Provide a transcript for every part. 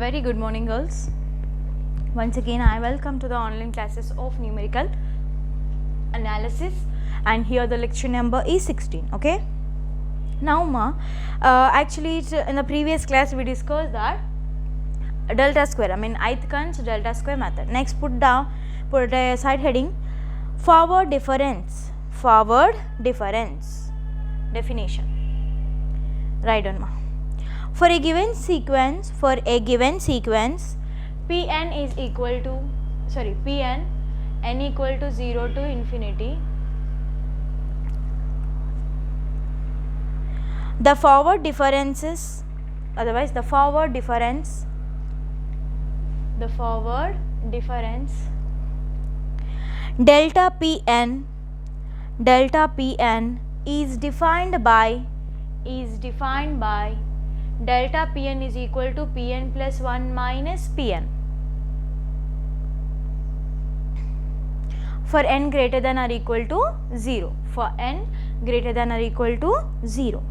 very good morning, girls. Once again, I welcome to the online classes of numerical analysis, and here the lecture number is 16. Okay. Now, actually, in the previous class we discussed that delta square. Aitken's delta square method. Next, put a side heading: forward difference. Forward difference. Definition. Right on, ma. For a given sequence, Pn is equal to, Pn n equal to 0 to infinity. The forward difference delta Pn is defined by delta Pn is equal to Pn plus 1 minus Pn for n greater than or equal to 0.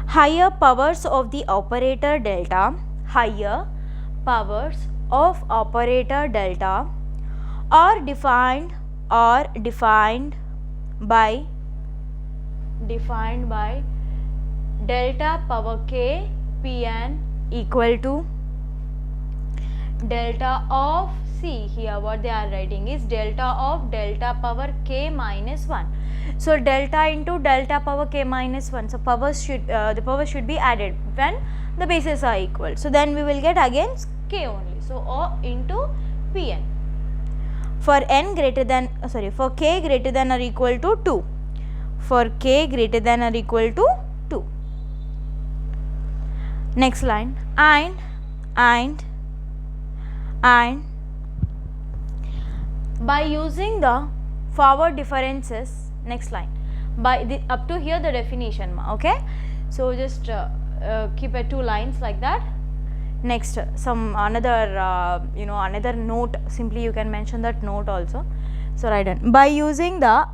Higher powers of the operator delta are defined by delta power k Pn equal to delta of, see here what they are writing is delta of delta power k minus 1. So delta into delta power k minus 1. So the powers should be added when the bases are equal. So then we will get again k only. So O into Pn for k greater than or equal to 2. For k greater than or equal to 2. Next line, and by using the forward differences, next line, up to here the definition, okay. So just keep 2 lines like that. Next, some another note, simply you can mention that note also. So write down, by using the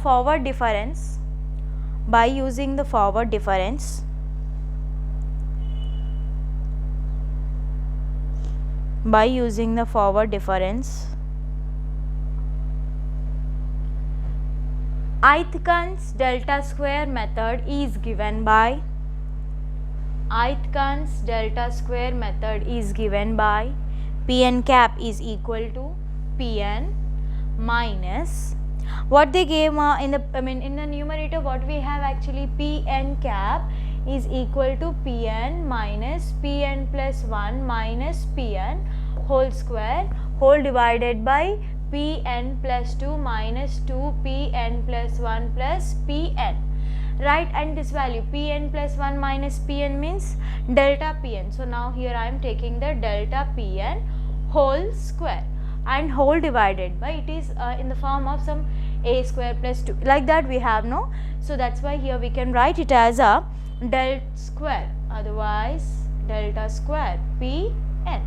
forward difference, Aitken's delta square method is given by Pn cap is equal to Pn minus what they gave in the numerator. What we have actually, Pn cap is equal to Pn minus Pn plus 1 minus Pn whole square whole divided by Pn plus 2 minus 2 Pn plus 1 plus Pn, right? And this value Pn plus 1 minus Pn means delta Pn. So now here I am taking the delta Pn whole square and whole divided by, it is in the form of some a square plus 2, like that we have, no? So that's why here we can write it as a del square, otherwise delta square Pn.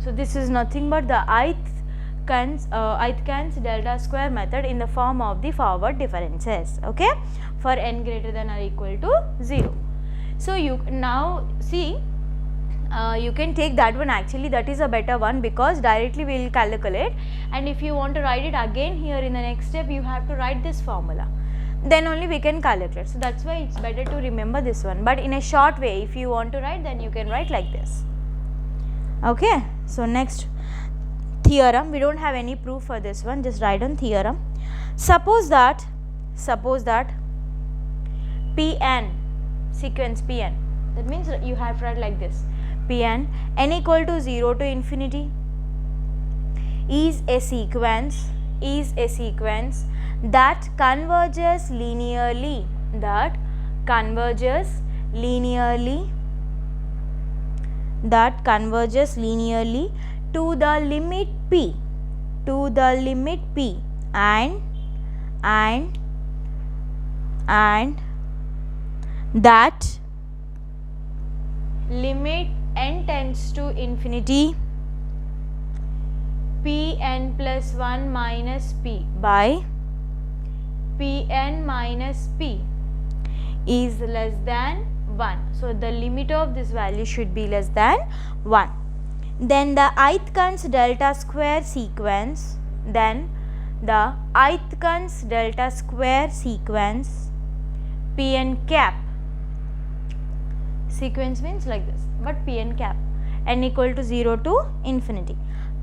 So this is nothing but the Aitken's delta square method in the form of the forward differences, okay, for n greater than or equal to 0. So you now see, you can take that one, actually that is a better one, because directly we will calculate, and if you want to write it again here in the next step, you have to write this formula, then only we can calculate. So that's why it's better to remember this one, but in a short way, if you want to write, then you can write like this, okay. So next, theorem. We don't have any proof for this one, just write on theorem. Suppose that Pn, sequence Pn, that means you have to write like this: Pn n equal to 0 to infinity is a sequence that converges linearly to the limit p and that limit n tends to infinity Pn plus 1 minus p by Pn minus p is less than 1. So the limit of this value should be less than 1. Then the Aitken's delta square sequence, Pn cap, sequence means like this, but Pn cap, n equal to 0 to infinity,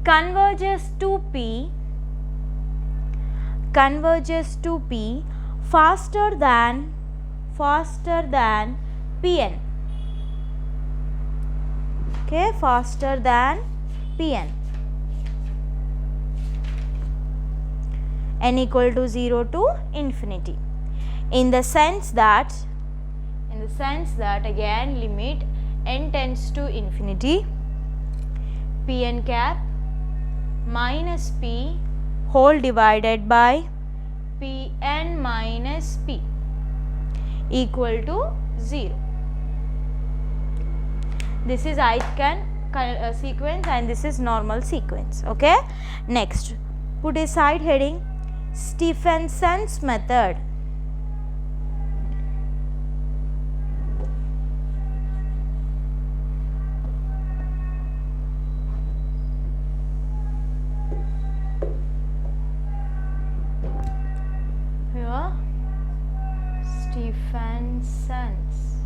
converges to P faster than Pn. Okay, faster than Pn, n equal to 0 to infinity, in the sense that again limit n tends to infinity, Pn cap minus P whole divided by Pn minus P equal to 0. This is Aitken sequence and this is normal sequence. Okay. Next, put a side heading, Stephenson's method. Here, Stephenson's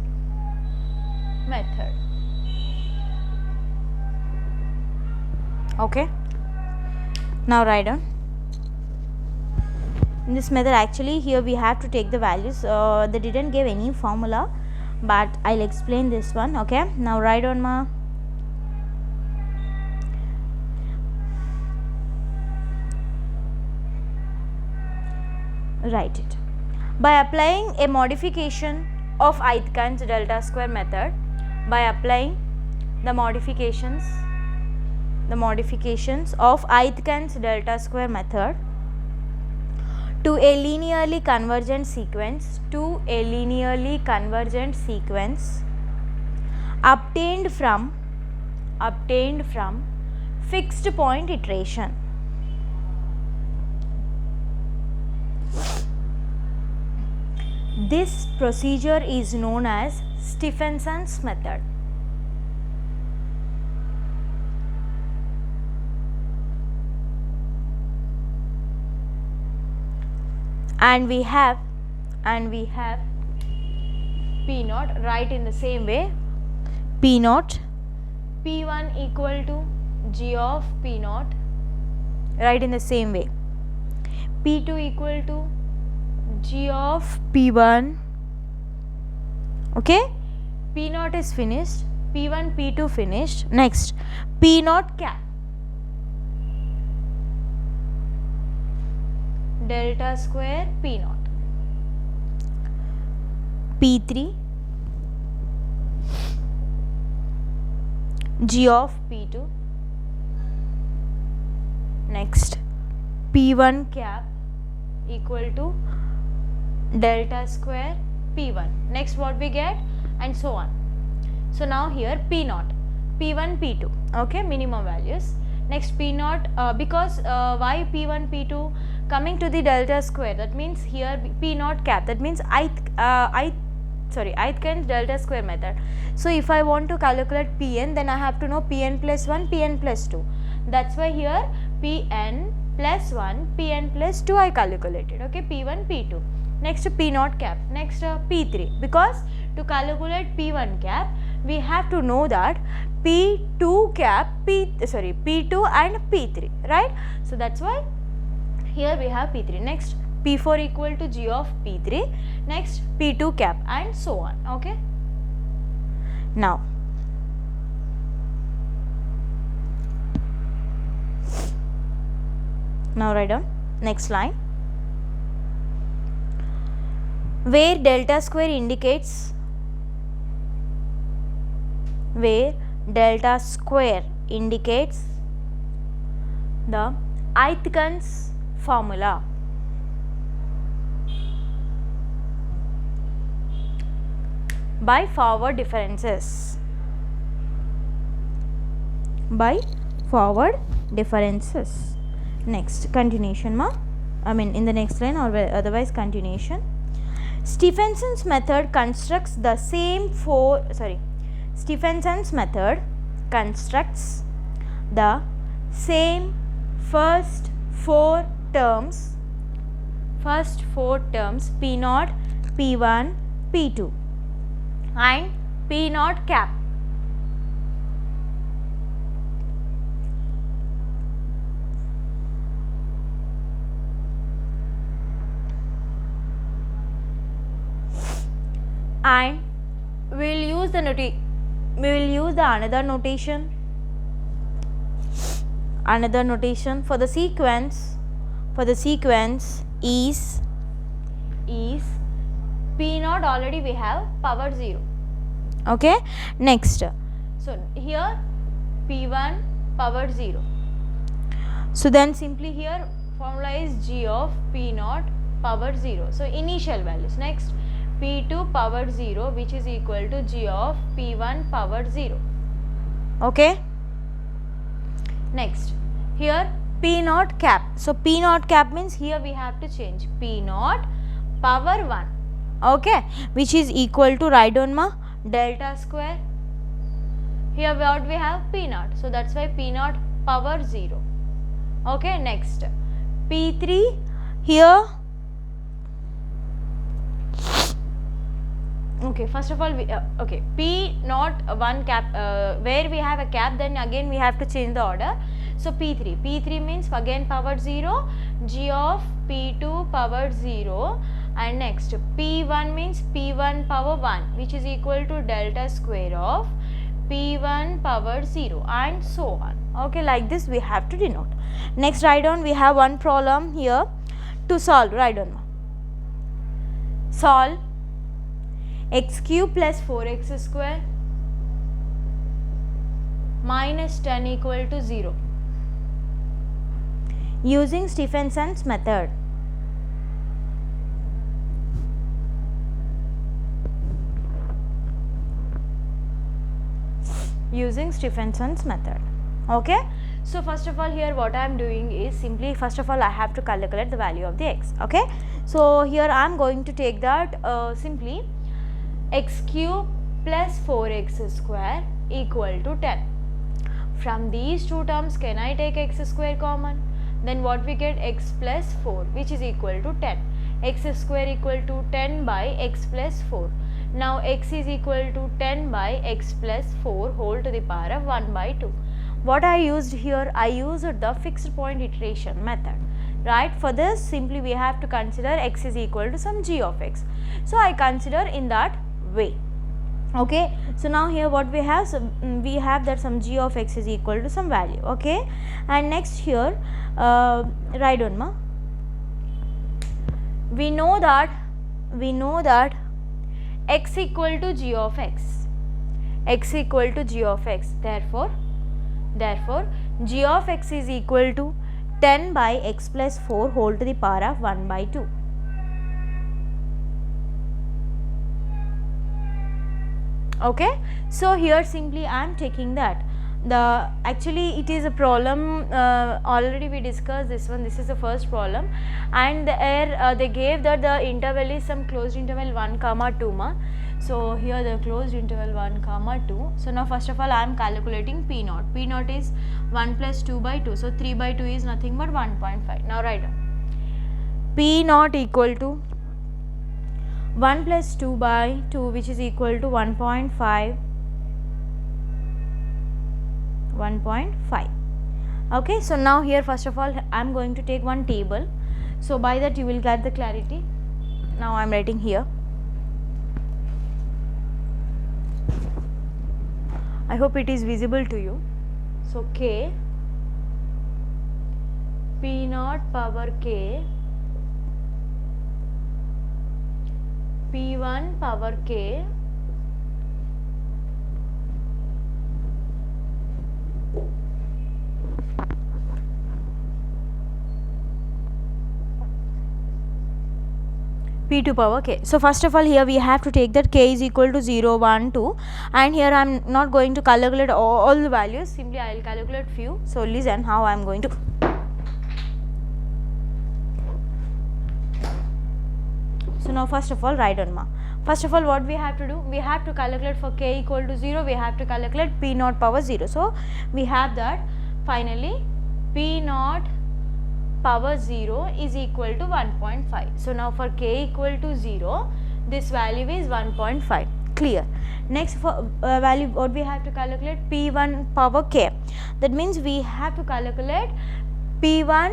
method. Okay, now write down. In this method, actually here we have to take the values. They didn't give any formula, but I'll explain this one. Okay, now write on ma. Write it. By applying a modification of Aitken's delta square method, by applying the modifications of Aitken's delta square method to a linearly convergent sequence, obtained from fixed point iteration. This procedure is known as Stephenson's method. And we have P naught, write in the same way, P naught, P1 equal to G of P naught, write in the same way, P2 equal to G of P1. Okay, P naught is finished, P1, P2 finished. Next, P naught cap, delta square P naught, P3 G of P2. Next, P1 cap equal to delta square P1. Next, what we get, and so on. So now here P naught, P1, P2, okay, minimum values. Next, P naught, because why P1, P2 coming to the delta square, that means here P naught cap, that means Aitken's delta square method. So if I want to calculate Pn, then I have to know Pn plus 1, Pn plus 2. That's why here Pn plus 1, Pn plus 2 I calculated. Okay, P1, P2. Next, P naught cap. Next, P3. Because to calculate P1 cap, we have to know that P2 cap, P2 and P3, right? So that's why here we have P3. Next, P4 equal to G of P3. Next, P2 cap, and so on. Okay. Now, write down next line, where delta square indicates the Aitken's formula. By forward differences. Next, continuation in the next line, or otherwise continuation. Stephenson's method constructs the same Stephenson's method constructs the same first four terms P naught, P1, P2 and P naught cap. And we will use the another notation for the sequence is P naught. Already we have power 0. Okay, next, so here P1 power 0, so then simply here formula is G of P naught power 0. So initial values. Next, P2 power 0, which is equal to G of P1 power 0. Okay. Next, here P naught cap. So P naught cap means here we have to change P naught power 1. Okay, which is equal to, write down ma, delta square. Here what we have P naught. So that's why P naught power 0. Okay. Next, P3 here. Okay, first of all okay, P naught 1 cap, where we have a cap, then again we have to change the order. So P3 means again power 0, G of P2 power 0, and next P1 means P1 power 1, which is equal to delta square of P1 power 0, and so on. Okay, like this we have to denote. Next, write down, we have one problem here to solve. Write down, solve x cube plus 4x square minus 10 equal to 0 using Stephenson's method. Okay, so first of all here what I am doing is simply, first of all I have to calculate the value of the x. Okay, so here I am going to take that simply x cube plus 4x square equal to 10. From these two terms, can I take x square common? Then what we get, x plus 4, which is equal to 10. X square equal to 10 by x plus 4. Now x is equal to 10 by x plus 4 whole to the power of 1 by 2. What I used here, I used the fixed point iteration method. Right, for this simply we have to consider x is equal to some g of x. So I consider in that way. Okay, so now here what we have, so we have that some g of x is equal to some value. Okay, and next here write down ma, we know that x equal to g of x, therefore g of x is equal to 10 by x plus 4 whole to the power of 1 by 2. Okay, so here simply I am taking that, the actually it is a problem already we discussed this one. This is the first problem, and there they gave that the interval is some closed interval 1 comma 2 ma. So here the closed interval 1 comma 2. So now first of all I am calculating P naught. P naught is 1 plus 2 by 2. So 3 by 2 is nothing but 1.5. Now write down P naught equal to 1 plus 2 by 2, which is equal to 1.5. Okay, so now here first of all I am going to take one table. So by that you will get the clarity. Now I am writing here. I hope it is visible to you. So k, P naught power k, P1 power k, P2 power k. So first of all here we have to take that k is equal to 0, 1, 2, and here I am not going to calculate all the values, simply I will calculate few. So listen how I am going to. So now first of all write down ma. First of all, what we have to do, we have to calculate for k equal to 0, we have to calculate p naught power 0. So we have that finally p naught power 0 is equal to 1.5. So now for k equal to 0, this value is 1.5. Clear. Next for value, what we have to calculate, p1 power k. That means we have to calculate p1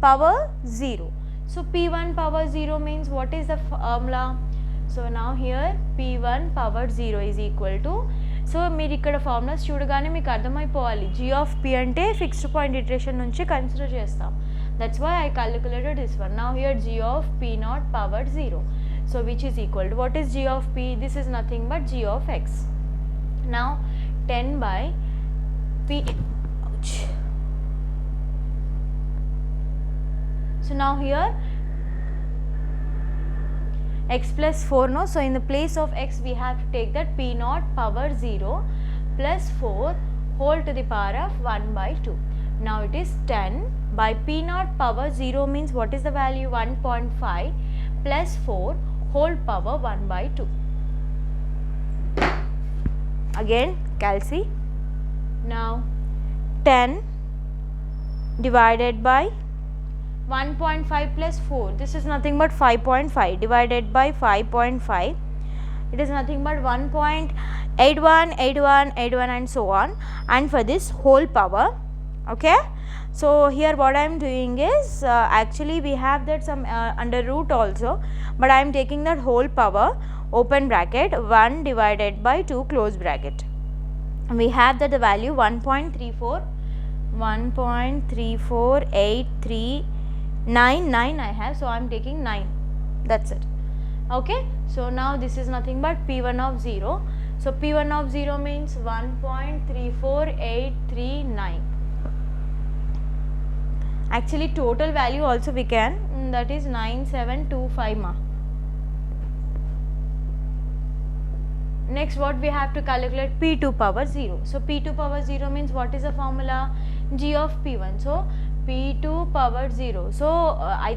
power 0. So p1 power 0 means what is the formula? So now here p1 power 0 is equal to, సో మీరు ఇక్కడ formulas చూడగానే మీకు అర్థమైపోవాలి, g of p అంటే fixed point iteration నుంచి consider చేస్తాం. That's why I calculated this one. Now here g of p naught power 0, so which is equal to, what is g of p? This is nothing but g of x. Now 10 by p, ouch. So now here x plus 4, no, so in the place of x we have to take that p naught power 0 plus 4 whole to the power of 1 by 2. Now it is 10 by p naught power 0 means what is the value? 1.5 plus 4 whole power 1 by 2. Again calci. Now 10 divided by 1.5 plus 4, this is nothing but 5.5 divided by 5.5, it is nothing but 1.81, 81, 81 and so on, and for this whole power. Okay, so here what I am doing is actually we have that some under root also, but I am taking that whole power, open bracket, 1 divided by 2 close bracket. We have that the value 1.348399 I have, so I am taking 9, that's it. Okay, so now this is nothing but p1 of 0, so p1 of 0 means 1.34839. Actually total value also we can, that is 9725 ma. Next what we have to calculate, p2 power 0. So p2 power 0 means what is the formula? G of p1. So p2 power 0. So I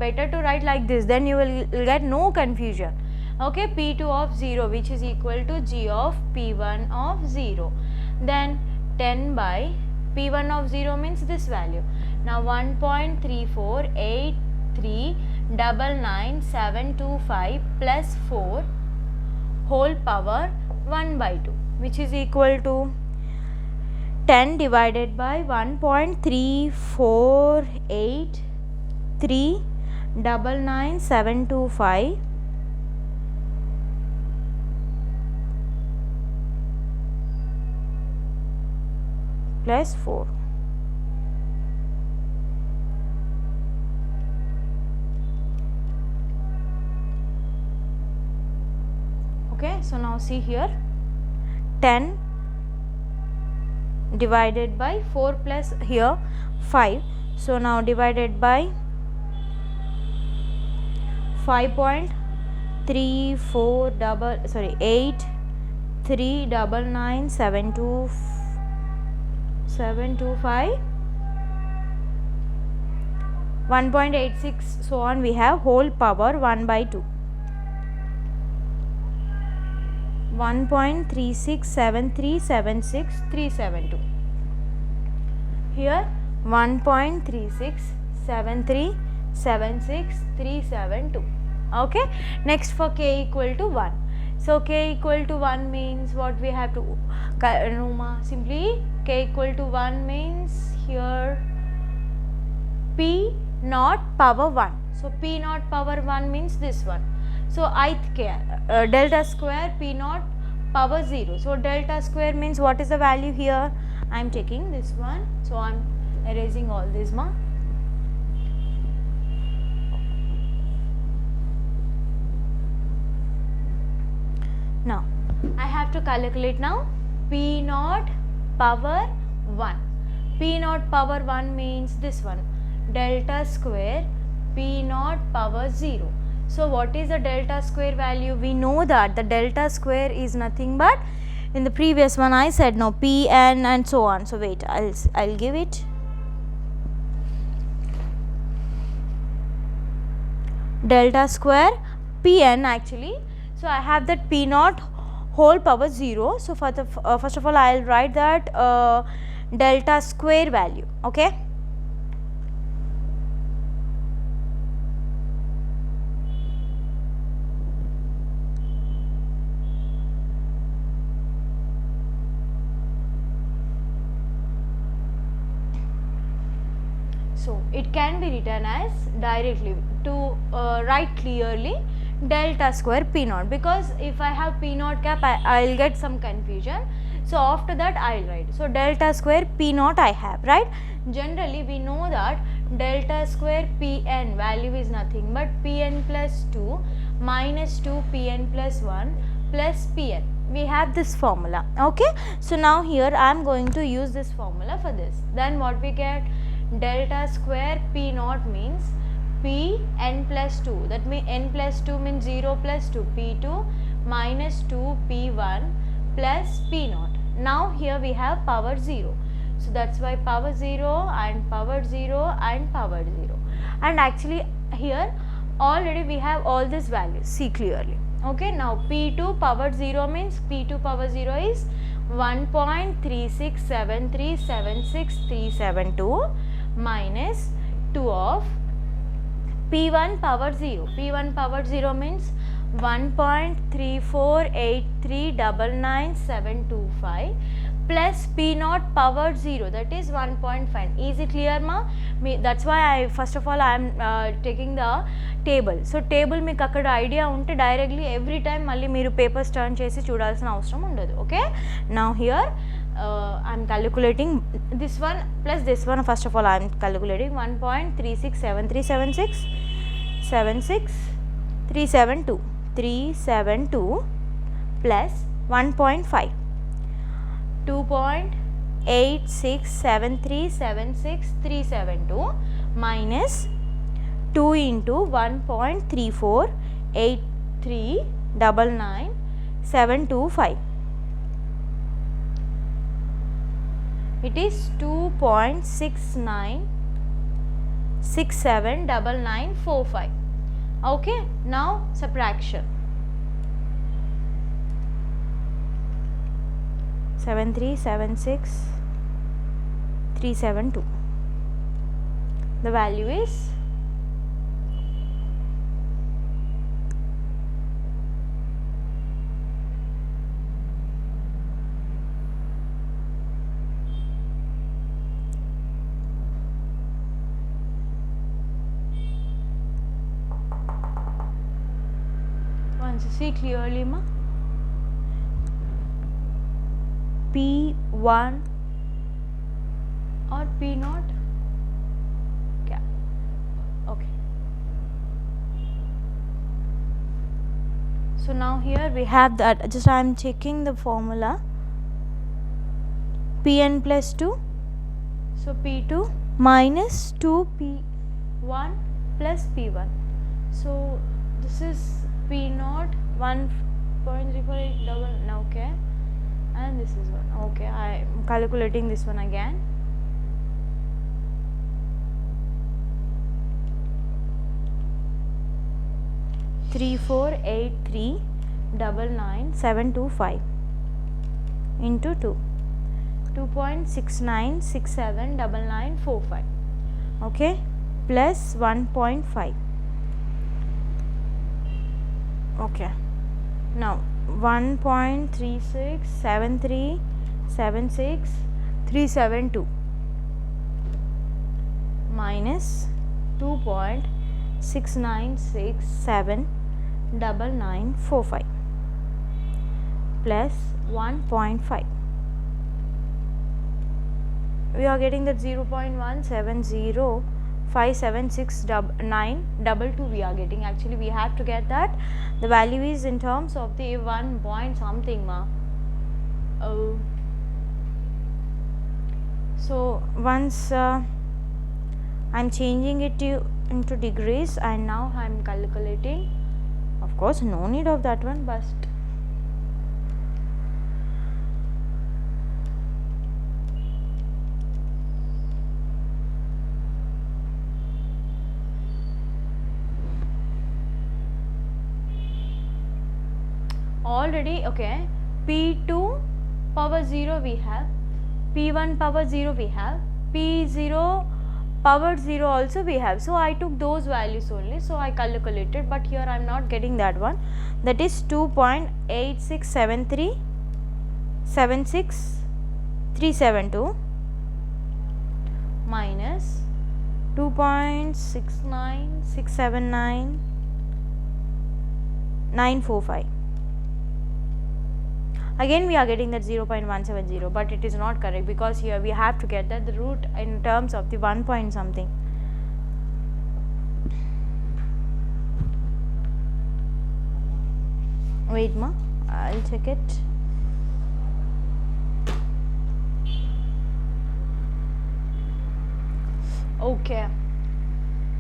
better to write like this, then you will get no confusion. Okay, p2 of 0 which is equal to g of p1 of 0. Then 10 by p1 of 0 means this value. Now 1.348399725 plus 4 whole power 1 by 2, which is equal to 10 divided by 1.348399725 plus 4. Okay, so now see here, 10 divided by 4 plus here 5, so now divided by 8399725 1.86 so on, we have whole power 1 by 2. 1.367376372. Here 1.367376372. Okay, next for k equal to 1. So k equal to 1 means what we have to simply k equal to 1 means here p naught power 1. So p naught power 1 means this one. So ith k delta square p naught power 0. So delta square means what is the value here? I am taking this one. So I am erasing all this ma. Now I have to calculate now p naught power 1. P naught power 1 means this one, delta square p naught power 0. So what is the delta square value? We know that the delta square is nothing but, in the previous one I said no, p n and so on. So wait, I'll give it. Delta square Pn actually. So I have that P naught whole power 0. So for the first of all I will write that delta square value. Okay. So it can be written as directly to write clearly delta square P naught, because if I have P naught cap I will get some confusion. So after that I will write. So delta square P naught I have, right? Generally we know that delta square Pn value is nothing but Pn plus 2 minus 2 Pn plus 1 plus Pn. We have this formula. Okay. So now here I am going to use this formula for this. Then what we get? Delta square P naught means P n plus 2, that means n plus 2 means 0 plus 2 P2 minus 2 P1 plus P naught. Now here we have power 0. So that's why power 0 and power 0 and power 0. And actually here already we have all these values, see clearly. Okay, now P2 power 0 means P2 power 0 is 1.367376372 minus 2 of P1 power 0. P1 power 0 means 1.348399725 plus P naught power 0, that is 1.5. Is it clear ma? That's why I first of all I am taking the table. So table మీకు అక్కడ idea ఉంటే directly every time మళ్ళీ మీరు papers turn చేసి చూడాల్సిన అవసరం ఉండదు. Okay, now here I am calculating this one plus this one. First of all I am calculating 1.3673736 plus 1.5 2.867376 minus 2 into 1.348399725. It is 2.69679945. Okay, now subtraction. 7376372. The value is 1. See clearly ma, P1 or P naught cap. Okay, so now here we have that. Just I am checking the formula. Pn plus 2, so P2 minus 2 P1 plus P1. So this is P naught 1.348 okay, and this is one. Okay, I am calculating this one again. 348399725 into 2.69679945. Okay, plus 1.5. Okay, now 1.367376372 minus 2.69679945 plus 1.5. We are getting that 0.170576922 we are getting. Actually we have to get that. The value is in terms of the 1 point something ma. So once I am changing it into degrees, and now I am calculating. Of course no need of that one, but already. Okay, P2 power 0 we have, P1 power 0 we have, P0 power 0 also we have. So I took those values only, so I calculated, but here I am not getting that one. That is 2.867376 minus 2.69679 again we are getting that 0.170, but it is not correct because here we have to get that the root in terms of the 1 point something. Wait ma, I'll check it. Okay,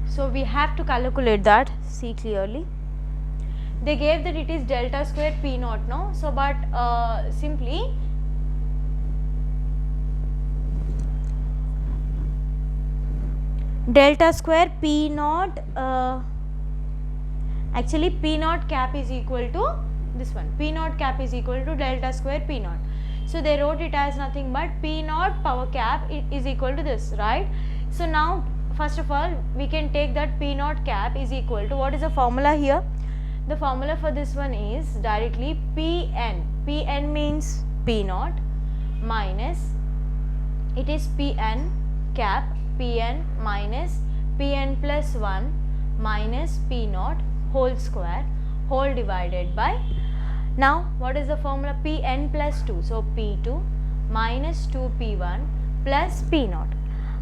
so we have to calculate that. See clearly, they gave that it is delta square P naught, no? So but simply delta square P naught, actually P naught cap is equal to this one, P naught cap is equal to delta square P naught. So they wrote it as nothing but P naught power cap is equal to this, right? So now first of all we can take that P naught cap is equal to, what is the formula here? The formula for this one is directly Pn. Pn means P naught minus, it is Pn cap, Pn minus Pn plus 1 minus P naught whole square whole divided by, now what is the formula? Pn plus 2, so P2 minus 2P1 plus P naught.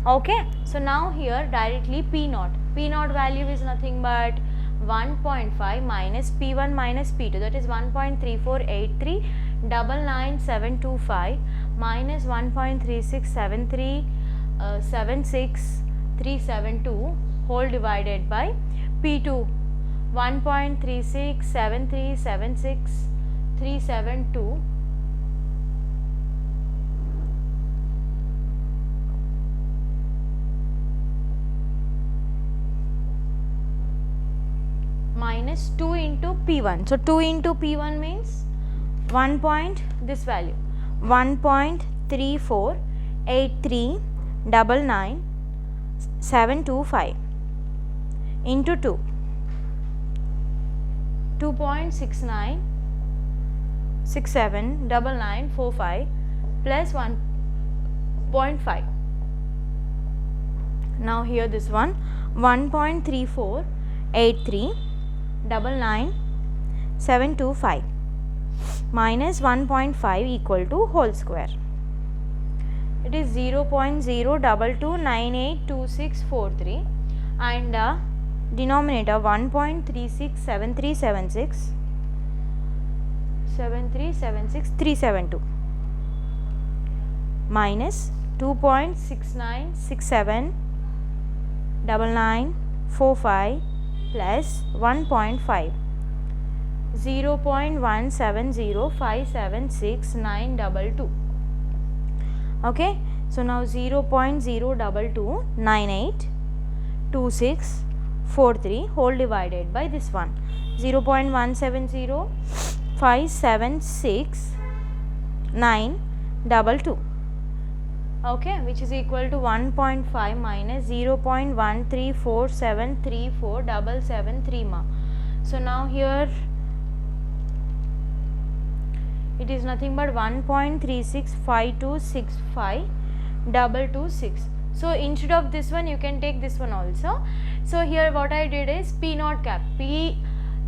Okay, so now here directly P naught value is nothing but 1.5 minus P1 minus P2, that is 1.348399725 minus 1.367376372 whole divided by P2 1.367376372 minus 2 into P1. So 2 into P1 means 1 point, this value 1.348399725 into 2, 2.69679945 plus 1.5. Now here this one 1.348399725 minus 1.5 equal to whole square. It is 0.022982643 and denominator 1.367376372 minus 2.69679945 plus 1.5, 0.170576922. Okay, so now 0.022982643 whole divided by this one 0.170576922. Okay, which is equal to 1.5 minus 0.134734773 ma. So now here it is nothing but 1.365265226. So instead of this one you can take this one also. So here what I did is P naught cap, P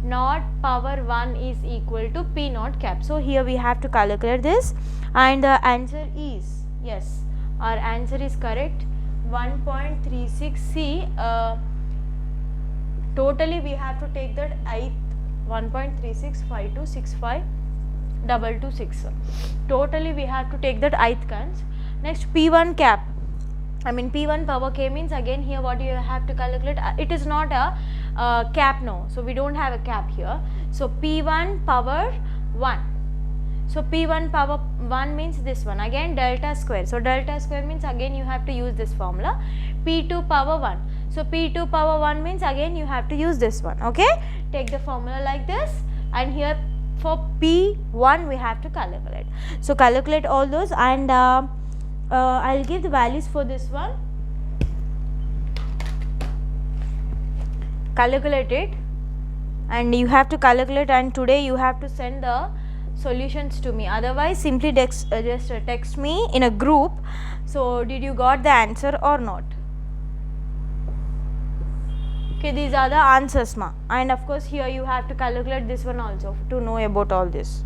naught power 1 is equal to P naught cap. So here we have to calculate this and the answer is, yes, our answer is correct, 1.36. See, totally we have to take that ith 1.365265226. Totally we have to take that ith cons. Next P1 cap, I mean P1 power k means again here what you have to calculate, it is not a cap, no, so we don't have a cap here. So P1 power 1. So P1 power 1 means this one, again delta square. So delta square means again you have to use this formula, P2 power 1. So P2 power 1 means again you have to use this one. Okay, take the formula like this and here for P1 we have to calculate. So calculate all those, and I'll give the values for this one. Calculate it, and you have to calculate, and today you have to send the solutions to me. Otherwise simply just text me in a group, so did you got the answer or not. Okay, these are the answers ma, and of course here you have to calculate this one also to know about all this.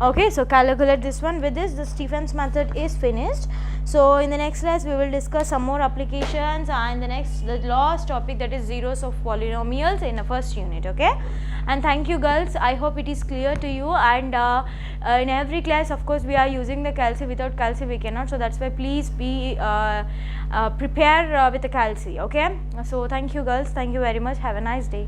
Okay, so calculate this one. With this, the Stefan's method is finished. So in the next class we will discuss some more applications, and the last topic, that is zeros of polynomials in the first unit. Okay, and thank you girls, I hope it is clear to you. And in every class of course we are using the calci, without calci we cannot, so that's why please be prepare with the calci. Okay, so thank you girls, thank you very much, have a nice day.